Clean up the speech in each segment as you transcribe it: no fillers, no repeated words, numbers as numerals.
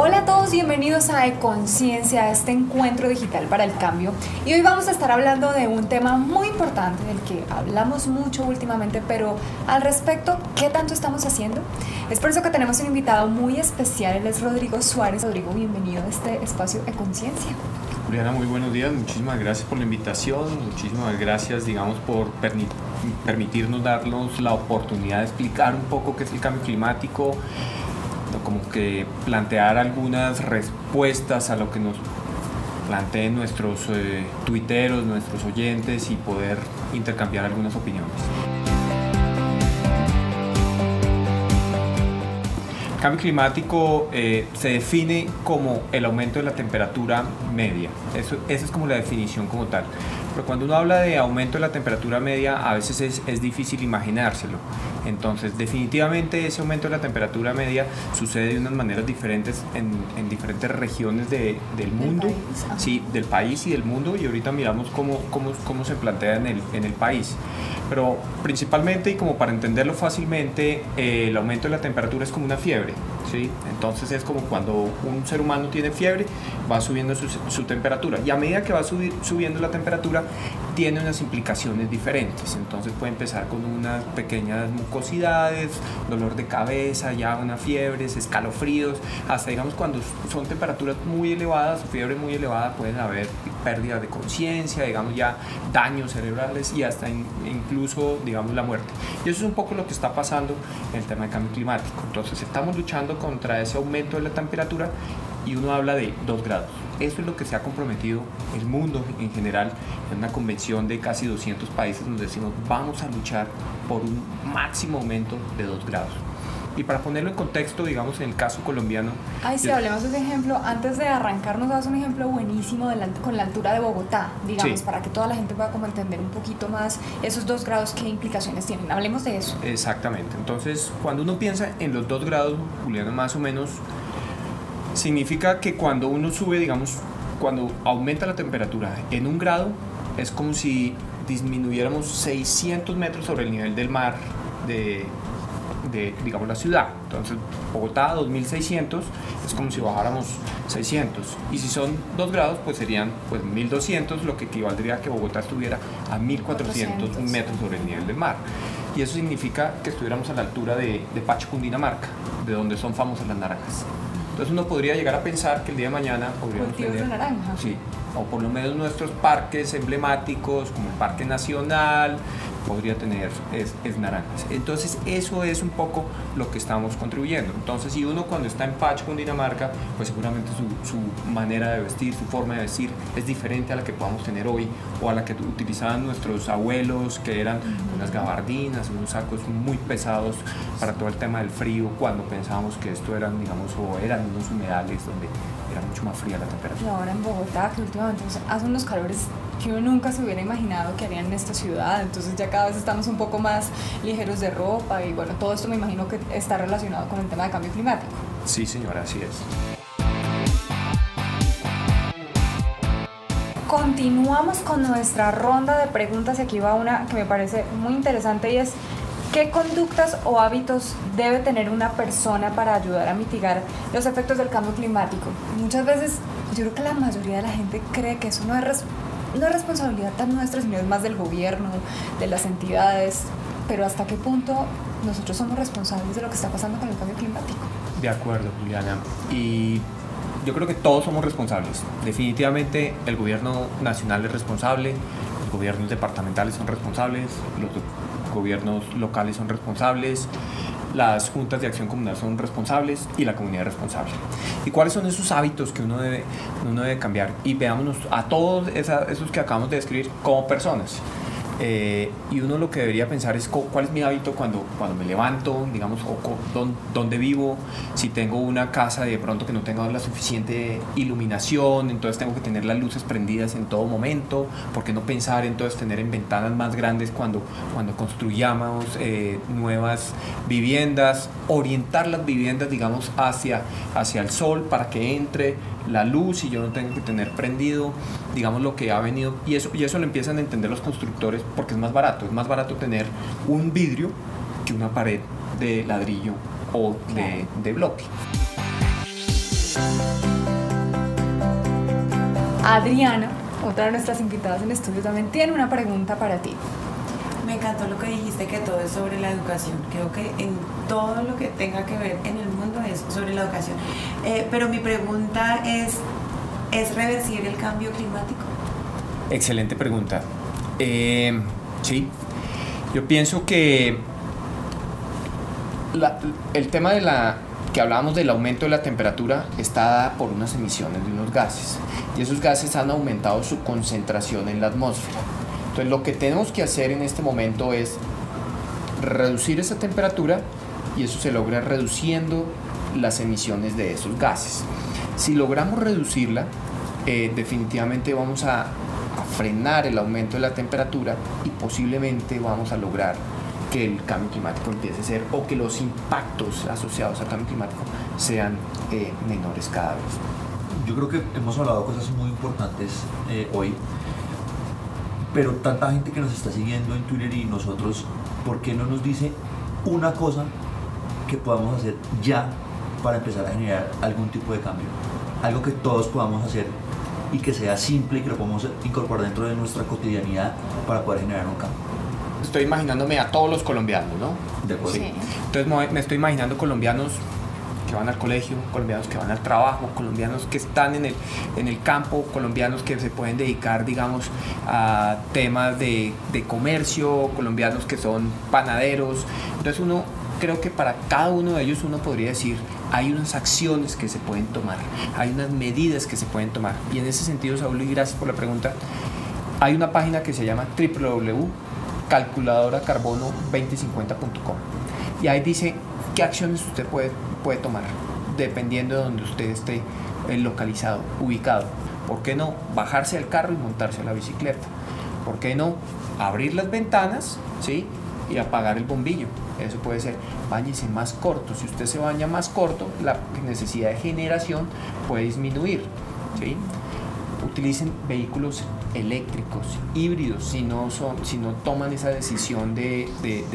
Hola a todos, bienvenidos a eConciencia, a este encuentro digital para el cambio. Y hoy vamos a estar hablando de un tema muy importante del que hablamos mucho últimamente, pero al respecto, ¿qué tanto estamos haciendo? Es por eso que tenemos un invitado muy especial, él es Rodrigo Suárez. Rodrigo, bienvenido a este espacio eConciencia. Juliana, muy buenos días, muchísimas gracias por la invitación, muchísimas gracias, por permitirnos darnos la oportunidad de explicar un poco qué es el cambio climático, como que plantear algunas respuestas a lo que nos planteen nuestros tuiteros, nuestros oyentes y poder intercambiar algunas opiniones. El cambio climático se define como el aumento de la temperatura media. Esa es como la definición como tal. Pero cuando uno habla de aumento de la temperatura media, a veces es difícil imaginárselo. Entonces, definitivamente ese aumento de la temperatura media sucede de unas maneras diferentes en diferentes regiones del mundo, sí, del país y del mundo, y ahorita miramos cómo se plantea en el país. Pero principalmente, y como para entenderlo fácilmente, el aumento de la temperatura es como una fiebre, ¿sí? Entonces es como cuando un ser humano tiene fiebre, va subiendo su temperatura, y a medida que va subiendo la temperatura, tiene unas implicaciones diferentes. Entonces puede empezar con unas pequeñas mucosidades, dolor de cabeza, ya una fiebre, escalofríos, hasta digamos cuando son temperaturas muy elevadas, fiebre muy elevada, pueden haber pérdidas de conciencia, digamos ya daños cerebrales y hasta incluso digamos la muerte. Y eso es un poco lo que está pasando en el tema del cambio climático. Entonces estamos luchando contra ese aumento de la temperatura y uno habla de 2 grados. Eso es lo que se ha comprometido el mundo en general en una convención de casi 200 países donde decimos vamos a luchar por un máximo aumento de 2 grados. Y para ponerlo en contexto, digamos en el caso colombiano... Sí, hablemos de ese ejemplo. Antes de arrancar, nos das un ejemplo buenísimo con la altura de Bogotá, digamos, sí, para que toda la gente pueda como entender un poquito más esos 2 grados, qué implicaciones tienen. Hablemos de eso. Exactamente. Entonces, cuando uno piensa en los 2 grados, Juliana, más o menos, significa que cuando uno sube, digamos, cuando aumenta la temperatura en 1 grado, es como si disminuyéramos 600 metros sobre el nivel del mar de digamos, la ciudad. Entonces, Bogotá, 2600, es como si bajáramos 600. Y si son 2 grados, pues serían 1200, lo que equivaldría a que Bogotá estuviera a 1400 metros sobre el nivel del mar. Y eso significa que estuviéramos a la altura de Pacho, Cundinamarca, de donde son famosas las naranjas. Entonces uno podría llegar a pensar que el día de mañana podríamos tener de naranja. Sí, o por lo menos nuestros parques emblemáticos como el Parque Nacional podría tener es naranjas. Entonces eso es un poco lo que estamos contribuyendo. Entonces si uno cuando está en Pacho, Cundinamarca, pues seguramente su manera de vestir, su forma de vestir es diferente a la que podamos tener hoy o a la que utilizaban nuestros abuelos, que eran unas gabardinas, unos sacos muy pesados para todo el tema del frío, cuando pensábamos que esto eran, digamos, o eran unos humedales donde era mucho más fría la temperatura. Y ahora en Bogotá, que últimamente hace unos calores que uno nunca se hubiera imaginado que harían en esta ciudad, entonces ya cada vez estamos un poco más ligeros de ropa y bueno, todo esto me imagino que está relacionado con el tema de cambio climático. Sí, señora, así es. Continuamos con nuestra ronda de preguntas y aquí va una que me parece muy interesante y es: ¿qué conductas o hábitos debe tener una persona para ayudar a mitigar los efectos del cambio climático? Muchas veces yo creo que la mayoría de la gente cree que eso no es responsabilidad tan nuestra, sino es más del gobierno, de las entidades, pero ¿hasta qué punto nosotros somos responsables de lo que está pasando con el cambio climático? De acuerdo, Juliana. Y yo creo que todos somos responsables. Definitivamente el gobierno nacional es responsable, los gobiernos departamentales son responsables, los gobiernos locales son responsables, las juntas de acción comunal son responsables y la comunidad es responsable. ¿Y cuáles son esos hábitos que uno debe cambiar? Y veámonos a todos esos que acabamos de describir como personas. Y uno lo que debería pensar es cuál es mi hábito cuando me levanto, digamos, o dónde vivo, si tengo una casa de pronto que no tenga la suficiente iluminación, entonces tengo que tener las luces prendidas en todo momento, ¿por qué no pensar entonces tener en ventanas más grandes cuando construyamos nuevas viviendas, orientar las viviendas, digamos, hacia el sol para que entre la luz y yo no tengo que tener prendido, digamos, lo que ha venido, y eso lo empiezan a entender los constructores porque es más barato tener un vidrio que una pared de ladrillo o de bloque. Adriana, otra de nuestras invitadas en estudio, también tiene una pregunta para ti. Me encantó lo que dijiste, que todo es sobre la educación. Creo que en todo lo que tenga que ver en el mundo es sobre la educación. Pero mi pregunta ¿es reversible el cambio climático? Excelente pregunta. Sí, yo pienso que el tema que hablábamos del aumento de la temperatura está dada por unas emisiones de unos gases, y esos gases han aumentado su concentración en la atmósfera. Entonces lo que tenemos que hacer en este momento es reducir esa temperatura, y eso se logra reduciendo las emisiones de esos gases. Si logramos reducirla, definitivamente vamos a frenar el aumento de la temperatura, y posiblemente vamos a lograr que el cambio climático empiece a ser, o que los impactos asociados al cambio climático sean menores cada vez. Yo creo que hemos hablado de cosas muy importantes hoy, pero tanta gente que nos está siguiendo en Twitter y nosotros, ¿por qué no nos dice una cosa que podamos hacer ya para empezar a generar algún tipo de cambio? Algo que todos podamos hacer y que sea simple y que lo podamos incorporar dentro de nuestra cotidianidad para poder generar un cambio. Estoy imaginándome a todos los colombianos, ¿no? De acuerdo. Sí. Entonces me estoy imaginando colombianos que van al colegio, colombianos que van al trabajo, colombianos que están en el campo, colombianos que se pueden dedicar, digamos, a temas de comercio, colombianos que son panaderos. Entonces creo que para cada uno de ellos uno podría decir, hay unas acciones que se pueden tomar, hay unas medidas que se pueden tomar. Y en ese sentido, Saúl, y gracias por la pregunta, hay una página que se llama www.calculadoracarbono2050.com, y ahí dice qué acciones usted puede tomar dependiendo de donde usted esté localizado, ubicado. ¿Por qué no bajarse del carro y montarse a la bicicleta? ¿Por qué no abrir las ventanas, ¿sí?, y apagar el bombillo? Eso puede ser. Báñese más corto. Si usted se baña más corto, la necesidad de generación puede disminuir, ¿sí? Utilicen vehículos eléctricos, híbridos, si no toman esa decisión de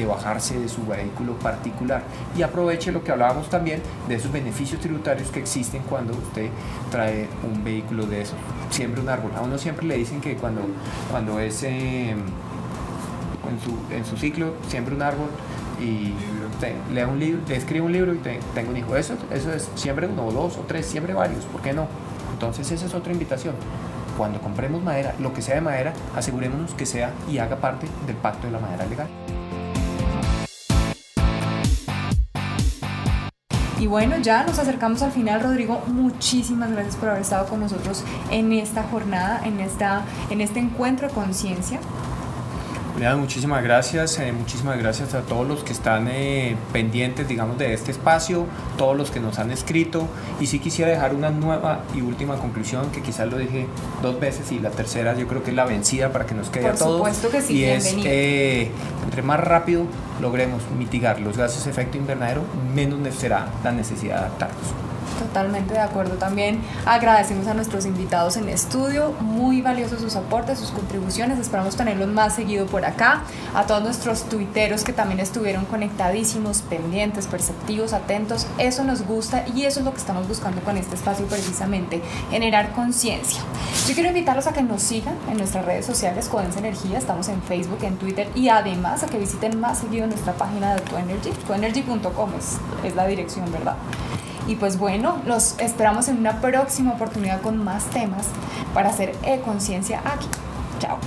bajarse de su vehículo particular, y aproveche lo que hablábamos también de esos beneficios tributarios que existen cuando usted trae un vehículo de esos. Siembre un árbol. A uno siempre le dicen que cuando es en su ciclo, siembre un árbol y lea un libro, escribe un libro y tenga un hijo. Eso es, siembre uno o dos o tres, siembre varios, ¿por qué no? Entonces esa es otra invitación. Cuando compremos madera, lo que sea de madera, asegurémonos que sea y haga parte del pacto de la madera legal. Y bueno, ya nos acercamos al final. Rodrigo, muchísimas gracias por haber estado con nosotros en esta jornada, en este encuentro de conciencia. Muchísimas gracias a todos los que están pendientes, digamos, de este espacio, todos los que nos han escrito, y sí quisiera dejar una nueva y última conclusión, que quizás lo dije 2 veces y la tercera yo creo que es la vencida para que nos quede a todos. Por supuesto que sí, y bienvenido. Es, entre más rápido logremos mitigar los gases de efecto invernadero, menos será la necesidad de adaptarnos. Totalmente de acuerdo. También agradecemos a nuestros invitados en estudio, muy valiosos sus aportes, sus contribuciones, esperamos tenerlos más seguido por acá. A todos nuestros tuiteros que también estuvieron conectadísimos, pendientes, perceptivos, atentos, eso nos gusta y eso es lo que estamos buscando con este espacio, precisamente, generar conciencia. Yo quiero invitarlos a que nos sigan en nuestras redes sociales, Codensa Energía, estamos en Facebook, en Twitter, y además a que visiten más seguido nuestra página de TuEnergy, tuenergy.com es la dirección, ¿verdad? Y pues bueno, los esperamos en una próxima oportunidad con más temas para hacer conciencia aquí. Chao.